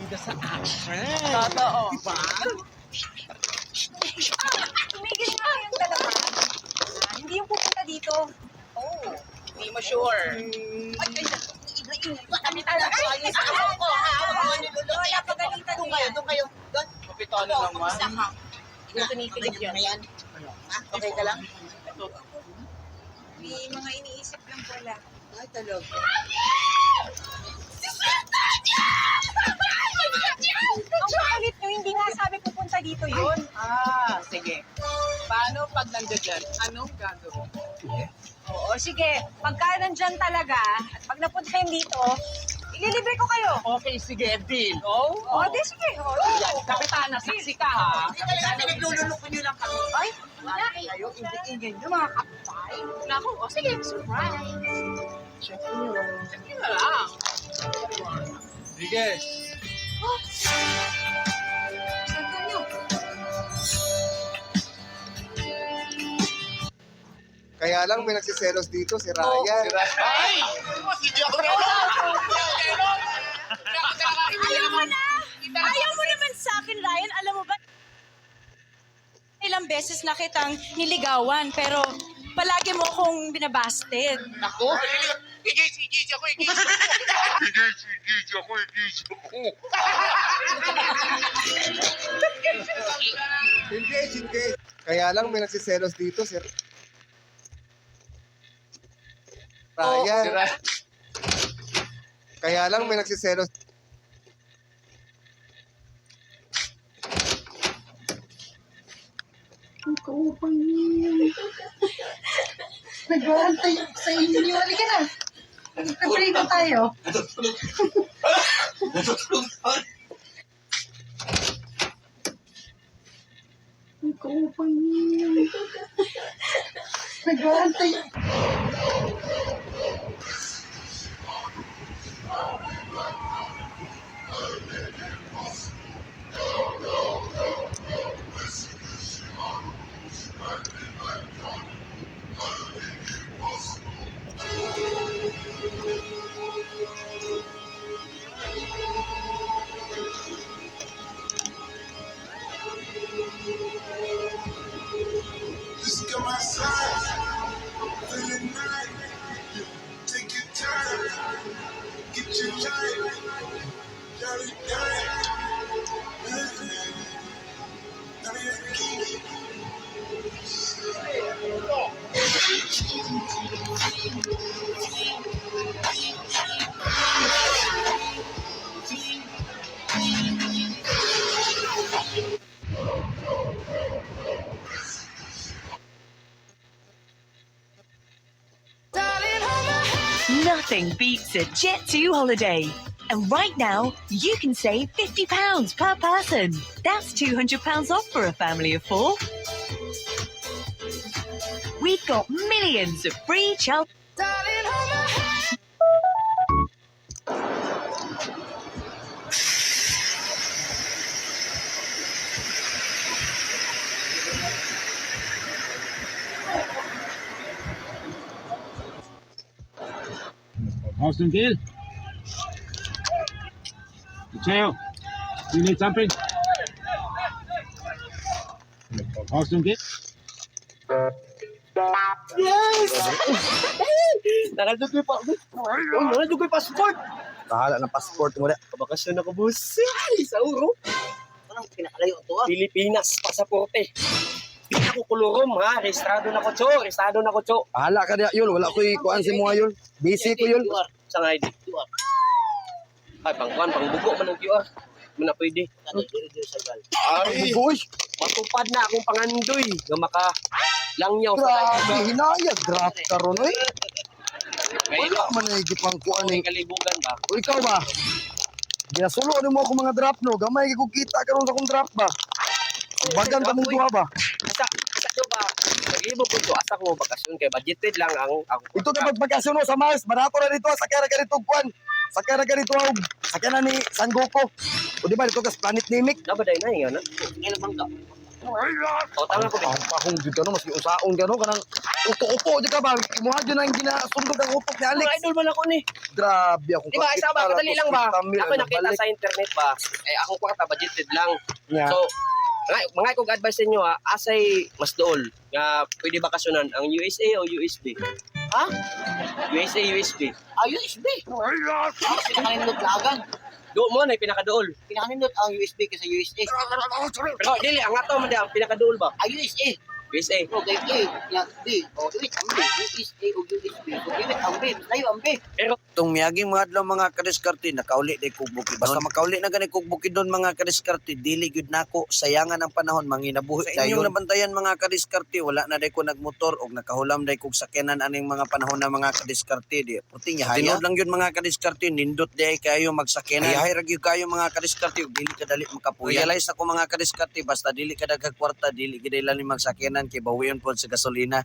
ka sa action. Totoo. Diba? Tumigil nga yung dalawa. Hindi yung pupunta dito. Oh, hindi mo sure. Ay, kami talaga. Wala pagalitan Doon niya. kayo, doon kayo. Doon. Kapitano naman. Hindi ko tinipilig yan. Okay ka lang? May mga iniisip lang pala. Ay, talaga. Ang kalit nyo, hindi nga sabi pupunta dito yun. Sige. Paano pag nandiyan dyan? Anong gagawin? Oo, sige. Pagka nandyan talaga, at pag napunta yun dito, ililibre ko kayo. Okay, sige, deal. Oh? Oo, di sige. Oo. Yan, Kapitana, saksi ka ha. Hindi kayo pinaglulunok nyo lang kami. Ay, Kayo, ingay nyo mga kapay. Naku, o sige, surprise. Check nyo. Check nyo na lang. Sige. sabi nyo. Kaya lang may nagsiselos dito, si Ryan. Ay! Hindi ako rin. Ayaw mo na! Ayaw mo naman sa akin, Ryan. Alam mo ba, ilang beses na kitang niligawan, pero palagi mo akong binabasted. Ako? Igis ako. Engage. Kaya lang may nagsiselos dito, si Ryan. Kaya lang may nagsiselos. Nag-aantay sa inyo. Halika na. Nag-pray na tayo. Ang kaupang niyo. Nag-aantay. Just come outside, feel the night. Take your time, get your life. Got it done. None of that key. Nothing beats a Jet2 holiday. And right now, you can save £50 per person. That's £200 off for a family of 4. We've got millions of free child. Austin Gill. Mateo, you need something? Austin Gill. Nakadugoy pa ako. Nakadugoy passport. Bahala ng passport mo na. Kabakasyon ako, boss. Ay, sa uro. Anong pinakalayo ito Pilipinas, pasaporte. Di ako kulurom, ha? Registrado na ko, Cho. Registrado na ko, Cho. Bahala ka na yun. Wala ko ikuan si mga yun. Busy ko yun. Sa nga, ID. Ay, pangkuhan, pangbugo man ang QR. Muna pwede. Ay, boy. Matupad na akong pangandoy. Nga maka langyaw sa Grabe, hinayag. Draft ka ron, eh. Ngayon, Wala man na higit pang kuan, eh. may kalibugan ba? O ikaw ba? Ginasulo ano mo ako mga draft, no? Gamay ko kita ka ron sa akong draft ba? Bagan ka mong duha ba? Asa to ba? Nag-ibo po to. Asa ko bakasyon kay budgeted lang ang Ito na pagpagkasyon no, sa Mars. Barato na dito. Sakya na ka dito, kuan. Sakya na ka dito, sakya na ni San Goku. O di ba, dito ka sa Planet Namek. nabaday na yung ano. Kailan bang to? O, tama ko, Ang pahong dito no, mas usaon ka no, kanang upo-upo di ka ba? Imuha dyan ang ginasundog ang utok ni Alex. Mga idol man ako ni. Grabe ako. Di ba, isa ba, kadali lang ba? Ako nakita sa internet ba, akong kwarta, budgeted lang. Yeah. So, mga kong advice sa inyo ha, asay mas dool nga pwede bakasyonan ang USA o USB? Ha? USA, USB. USB. Pinakanindot lagan. Doon mo na yung pinakadool. Pinakanindot ang USB kaysa USA. Pero dili, ang ato man ang pinakadool ba? USA. USA. Okay, A, plus B. O, iwit ang B. USA o USB. So, iwit ang B. Layo ang B. Pero Itong miyaging mga adlaw mga kadiskarte nakauli day kog bukid. Basta makauli na gani kog bukid doon mga kadiskarte dili gyud nako sayangan ang panahon manginabuhi dayon. Sa inyong nabantayan mga kadiskarte wala na day ko nagmotor og nakahulam day kog sakyanan aning mga panahon na mga kadiskarte di. Puting haya. Tinod lang gyud mga kadiskarte nindot day kayo magsakyanan. Hay ra gyud kayo mga kadiskarte og dili kadali makapuya. Realize ako mga kadiskarte basta dili ka daghang kwarta dili gid lang magsakyanan kay bawion pod sa gasolina.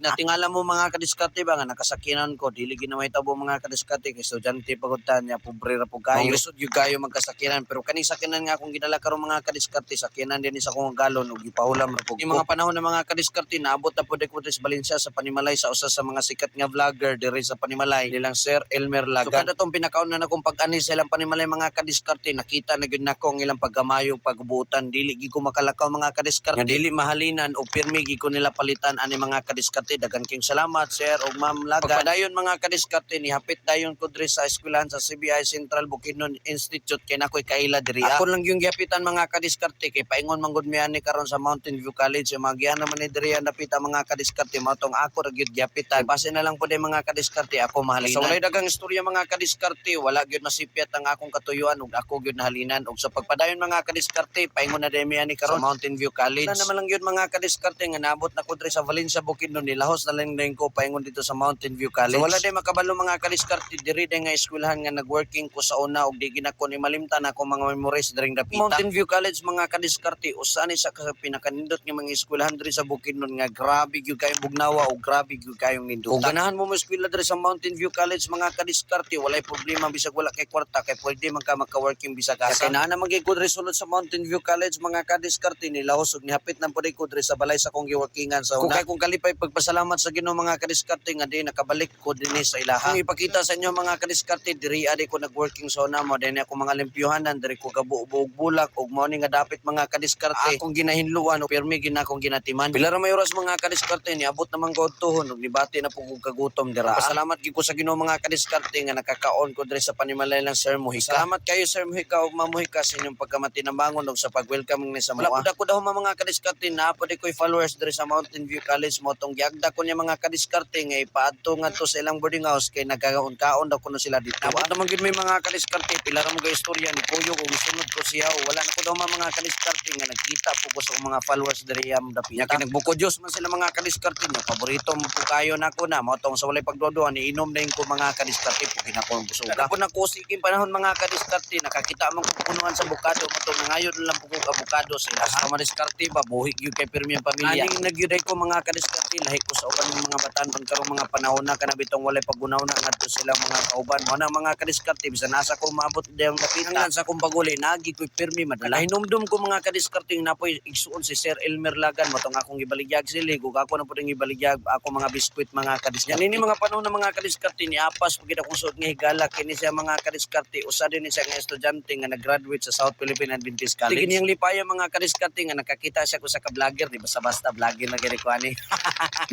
Natingala mo mga kadiskarte ba nga nakasakyanan ko dili gid na mahitabo mga kadiskarte kay estudyante pagutan niya pobre ra po kayo. Lisod gyud kayo magkasakyanan pero kani sakyanan nga akong gidala karon mga kadiskarte sakyanan din sa akong galon ug gipahulam ra po. Yung mga panahon ng mga kadiskarte naabot na pod ko sa Valencia sa Panimalay sa usa sa mga sikat nga vlogger diri sa Panimalay nilang Sir Elmer Lagan. So kada tong pinakaon na akong pag-ani sa ilang Panimalay mga kadiskarte nakita na gyud nako ang ilang pagkamayo pagbuutan dili gyud ko makalakaw mga kadiskarte. Nga dili mahalinan o pirmi gyud ko nila palitan ani mga kadiskarte. Daghang king salamat Sir ug Ma'am Lagan. Pagpadayon mga kadiskarte ni hapit dayon ko diri sa eskwelahan sa CBI Central Bukidnon Institute kay nakoy kaila diri. Ako lang yung gihapitan mga kadiskarte kay paingon man gud mi ani karon sa Mountain View College yung magian naman ni diri napita mga kadiskarte mao tong ako ra gyud gihapitan. Base na lang pud mga kadiskarte ako mahalinan. Sa walay daghang istorya mga kadiskarte wala gyud masipyat ang akong katuyuan ug ako gyud nahalinan ug sa pagpadayon mga kadiskarte paingon na diri mi ani karon sa Mountain View College. Na naman lang gyud mga kadiskarte nga naabot na ko diri sa Valencia Bukidnon nilahos na lang din ko paingon dito sa Mountain View College. So wala day makabalo mga kadiskarte diri day nga eskwelahan nga nagworking ko sa una og di ginako ni malimtan ako mga memories diring dapita. Mountain View College mga kadiskarte usa ni sa pinakanindot nga mga eskwelahan diri sa Bukidnon nga grabe gyud kayong bugnawa og grabe gyud kayong nindutan. Kung ganahan mo eskwela diri sa Mountain View College mga kadiskarte walay problema bisag wala kay kwarta kay pwede man ka maka-working bisag asa. Kay naa na magigud resulot sa Mountain View College mga kadiskarte nilahos og nihapit nang pud ko diri sa balay sa akong giworkingan sa una. Kung kalipay pagpasalamat sa Ginoo mga kadiskarte nga di nakabalik ko dinhi sa ilaha. Kung ipakita sa inyo mga kadiskarte diri adi ko nagworking sa una mo dinhi ako mga limpyuhanan diri ko kabuog bulak ug mao ni nga dapit mga kadiskarte akong ginahinluan ug pirmi gina akong ginatiman. Pila ra may oras mga kadiskarte niabot naman ko tuhon ug nibati na po kog kagutom dira. Pasalamat gyud ko sa Ginoo mga kadiskarte nga nakakaon ko diri sa Panimalay lang Sir Muhika. Salamat kayo Sir Muhika ug Ma'am Muhika sa inyong pagkamatinambangon ug sa pag-welcome ni sa mga. Wala ko daw mga kadiskarte na pud ko'y followers diri sa Mountain View College mo tong giagda ko niya mga kadiskarte nga ipaadto ngadto sa ilang boarding house kay nagkakaon daw kuno sila dito. Wa naman gid may mga kadiskarte pila ra mo ga istorya ni Kuyo kung sunod ko siya wala na ko daw mga kadiskarte nga nagkita po ko sa mga followers diri am dapita. Kay nagbuko Dios man sila mga kadiskarte nga paborito mo po kayo nako na mo tong sa walay pagduduan ni inom na ko mga kadiskarte po ginakon busuga. Ako na ko sigin panahon mga kadiskarte nakakita man ko punuan sa bukado mo tong ngayon lang po kog abukado sila. Sa mga diskarte ba buhi gyud kay pirmi ang pamilya. Aning nagyuday ko mga kadiskarte lahi ko sa uban ng mga batan karong mga panahon na kana bitong walay paggunaw na ngadto sila mga kauban mo na mga kadiskarte bisan nasa ko maabot dayong dapitan sa kong paguli nagi ko pirmi madala hinumdum ko mga kadiskarte napoy igsuon si Sir Elmer Lagan mo tong akong gibaligyag silig ug ako na puding gibaligyag ako mga biskwit mga kadiskarte. Nini mga panahon na mga kadiskarte ni apas pagid akong suot nga higala kini siya mga kadiskarte usa din siya nga estudyante nga nag-graduate sa South Philippine Adventist College. Kini ang lipaya mga kadiskarte nga nakakita siya ko sa ka-vlogger di basta vlogger na gani ko ani.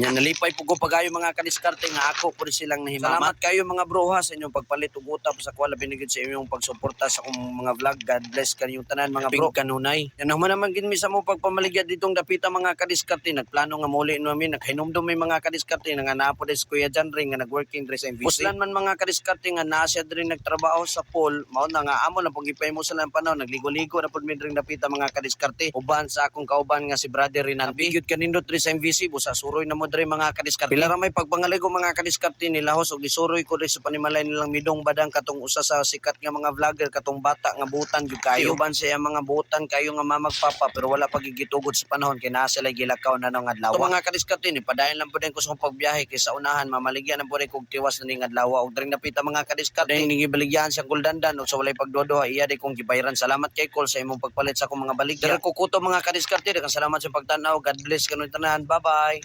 Nya nalipay pug ko pagayo mga kadiskarte nga ako pud silang nahimamat. Salamat kayo mga broha sa inyong pagpalit ug utap sa kwala binigid sa inyong pagsuporta sa akong mga vlog. God bless kanyong tanan mga bro kanunay. Yan naman gid mi sa mo pagpamaligya ditong dapita mga kadiskarte nagplano nga muli namin naghinumdum may mga kadiskarte nga naapod sa Kuya Jan ring nga nagworking diri sa MVC. Puslan man mga kadiskarte nga naa siya diri nagtrabaho sa pool mao na nga amo na pagipay mo sa lang panahon nagligo-ligo na pud mi diri dapita mga kadiskarte uban sa akong kauban nga si Brother Renan. Bigyud kanindot diri sa MVC busa suroy na mo diri mga kadiskarte. Pila ra may pagpangaligo mga kadiskarte nilahos og gisuroy ko rin sa panimalay nilang midong badang katong usa sa sikat nga mga vlogger katong bata nga butan gyud kayo. Ban siya mga butan kayo nga mamagpapa pero wala pagigitugod sa panahon kay naa sila gilakaw na nang adlaw. Ito mga kadiskarte ni padayon lang pud ko sa akong pagbiyahe kay sa unahan mamaligyan na pud kog tiwas na ning adlaw ug dring napita mga kadiskarte ning gibaligyan siyang kuldandan ug sa walay pagduduha iya di kong gibayran. Salamat kay Cole sa imong pagpalit sa akong mga baligya. Dere ko kuto mga kadiskarte daghang salamat sa pagtan-aw. God bless kanon tanan. Bye-bye.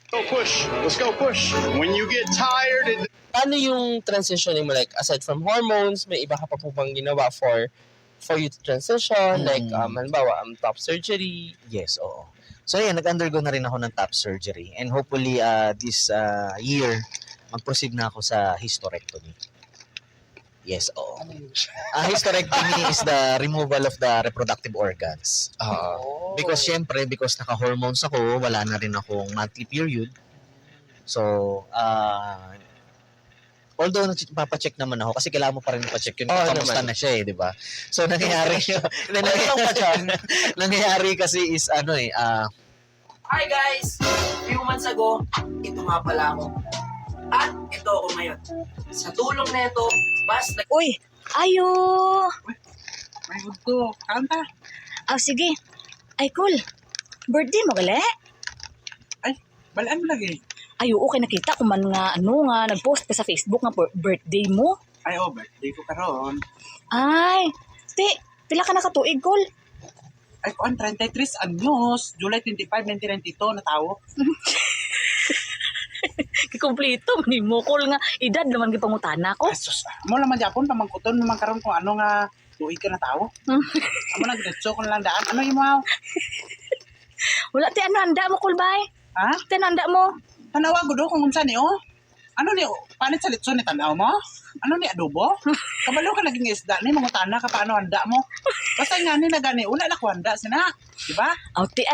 Go push. Let's go push. When you get tired and Paano yung transitioning mo? Like, aside from hormones, may iba ka pa po bang ginawa for you to transition? Like, halimbawa, top surgery? Yes, oo. So ayan, nag-undergo na rin ako ng top surgery. And hopefully, this year, mag-proceed na ako sa hysterectomy. Yes, oo. Hysterectomy is the removal of the reproductive organs. Because syempre, because naka-hormones ako, wala na rin akong monthly period. So, although papacheck naman ako, kasi kailangan mo pa rin ipacheck yun. Kamusta na siya di ba? So, nangyayari yun. Nangyayari kasi is, Hi guys! Few months ago, ito nga pala ako. At ito ako ngayon. Sa tulong na ito, Uy, ayo! May gusto. Kanta. Sige. Ay, cool. Birthday mo, gali? Balaan mo lagi. Ay, oo, kay nakita ko man nga, nag-post ka sa Facebook nga birthday mo. Ay, birthday ko karon. Ay, pila ka nakatuig, cool? Ay, kuan 33 anyos. July 25, 1992 na tao. Kikumpleto, ni mo, cool nga. Edad naman gipangutana ko. Asus, mo naman Japon, pamangkuton mo man karon kung ano nga tuig ka na tao. Amo na gretso ko lang daan. Ano yung mga... Wala, ano handa mo, cool, bay? Ha? Handa mo? Tanawa ko do kung unsa ni Ano ni panit sa litson ni tanaw mo? Ano ni adobo? Kabalo ka naging isda ni mangutana ka paano handa mo? Basta nga ni nagani una na ko handa sina, di ba?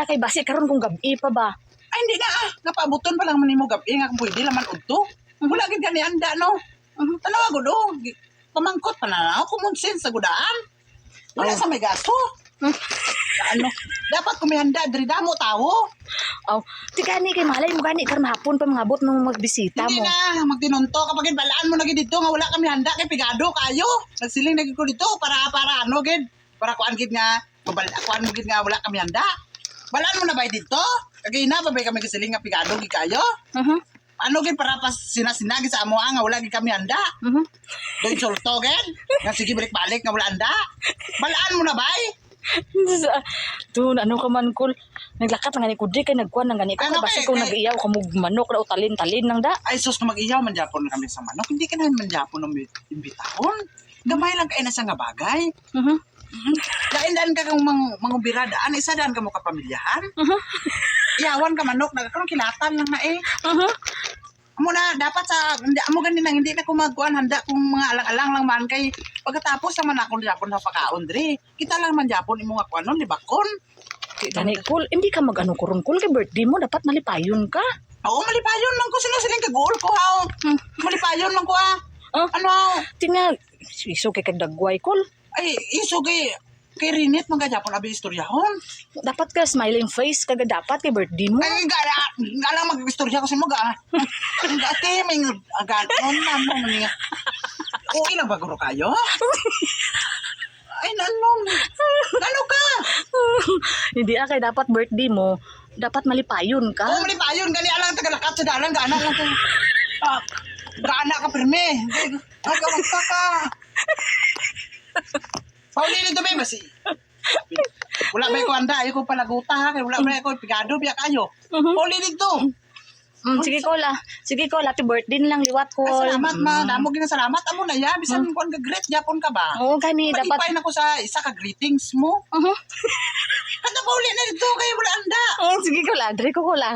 Kay basi karon kung gabi pa ba? Ay hindi na napabuton pa lang man nimo gabi nga kung pwede laman udto. Wala gid gani handa no. Tanawa ko do. Pamangkot pa na ako common sense sa gudaan. Wala sa may gasto. Ano? Dapat kumihanda diri damo tawo. Ti gani kay malay mo gani karon hapon pa mangabot nung magbisita mo. Hindi na magtinunto kapag balaan mo na gid dito nga wala kami handa kay pigado kayo. Nagsiling na gid ko dito para ano gid. Para kuan gid nga kuan gid nga wala kami handa. Balaan mo na bay dito. Kagay na babay kami gisiling nga pigado gid kayo. Ano gid para pas sinasinagi sa amo nga wala gid kami handa. Doon sulto gid. Nga sige balik-balik nga wala handa. Balaan mo na bay. Ano ka man, cool. Naglakat nga ni Kudri kay nagkuhan ng gani ko. Basta kung nag-iyaw ka mong manok na utalin-talin lang da. Ay sus, kung mag-iyaw man Japon kami sa manok. Hindi ka naman man Japon ng imbitahon. Gamay lang kayo na sa nga bagay. Daan ka kang mangubira daan. Isa daan ka mo kapamilyahan. Iyawan ka manok. Nagkaroon kilatan lang na Amo na dapat sa amo gani nang hindi na ko magkuan handa kung mga alang-alang lang man kay pagkatapos naman ako Japon na pagkaon dre. Kita lang man Japon imo nga kuanon ni bakon. Gani cool, hindi ka magano kuron cool kay birthday mo dapat malipayon ka. Oo, malipayon lang ko siling kagool ko ha. Malipayon lang ko Ano? Tingnan, iso kay kagdagway cool. Ay, iso kay Rinit mga Japon abi istoryahon. Dapat ka smiling face kaga dapat kay birthday mo. Ay, alam mag-istorya ko si mo Ate, may aganon na mo niya. Okay lang ba guro kayo? Ay, ano ka? Hindi kay dapat birthday mo, dapat malipayon ka. Oo, malipayon. Gani alang tagalakat sa dalan. Gaana lang ka. Gaana ka, pirme. Nagawag ka. Paulino to ba basi? Wala ba ko handa? Ayaw ko palaguta ha. Wala ba ko pigado. Biya kayo. Paulino to. Sige ko la. Happy birthday lang liwat ko. Ay, salamat ma. Damo gina salamat. Amo na ya. Bisan ko ang greet Japon ka ba? Oo, gani dapat. Patipay na ko sa isa ka greetings mo. Handa Paulino na dito. Kaya wala handa. Sige ko la. Dre ko la.